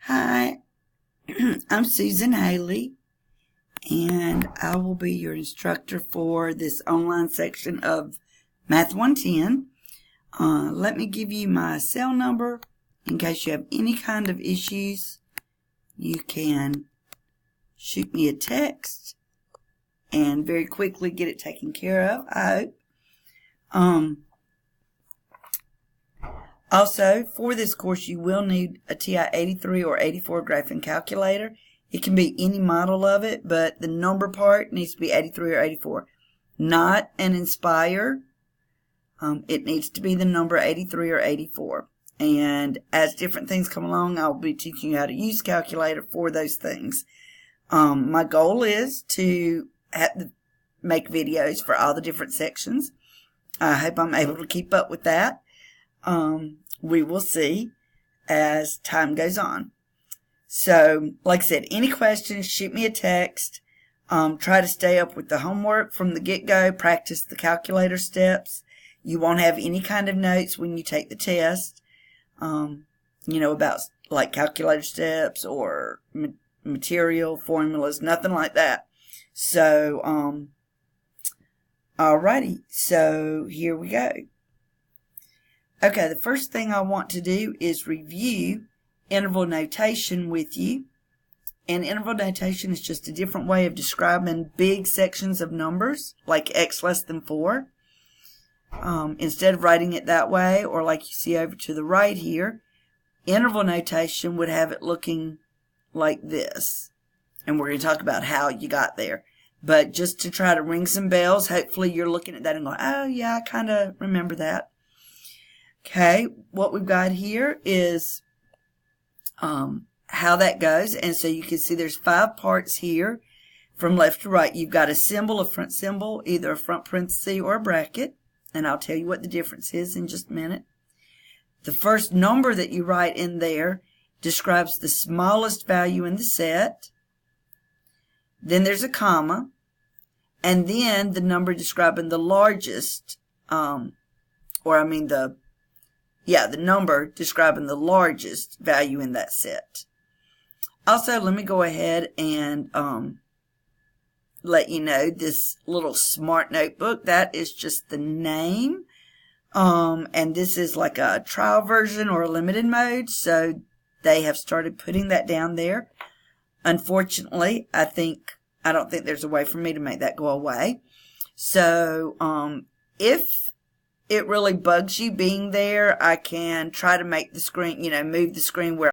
Hi, I'm Susan Haley, and I will be your instructor for this online section of Math 110. Let me give you my cell number in case you have any kind of issues. You can shoot me a text and very quickly get it taken care of, I hope. Also, for this course, you will need a TI-83 or 84 graphing calculator. It can be any model of it, but the number part needs to be 83 or 84. Not an Inspire. It needs to be the number 83 or 84. And as different things come along, I'll be teaching you how to use calculator for those things. My goal is to make videos for all the different sections. I hope I'm able to keep up with that. We will see as time goes on. So, like I said, any questions, shoot me a text. Try to stay up with the homework from the get-go. Practice the calculator steps. You won't have any kind of notes when you take the test, about like calculator steps or material formulas, nothing like that. So, alrighty. So, here we go. Okay, the first thing I want to do is review interval notation with you. And interval notation is just a different way of describing big sections of numbers, like x less than 4. Instead of writing it that way, or like you see over to the right here, interval notation would have it looking like this. And we're going to talk about how you got there. But just to try to ring some bells, hopefully you're looking at that and going, oh yeah, I kind of remember that. Okay, what we've got here is how that goes. And so you can see there's 5 parts here from left to right. You've got a symbol, a front symbol, either a front parenthesis or a bracket. And I'll tell you what the difference is in just a minute. The first number that you write in there describes the smallest value in the set. Then there's a comma. And then the number describing the largest, the number describing the largest value in that set. Also, let me go ahead and let you know this little smart notebook, that is just the name. And this is like a trial version or a limited mode, so they have started putting that down there. Unfortunately, I don't think there's a way for me to make that go away. So, if it really bugs you being there, I can try to make the screen, move the screen where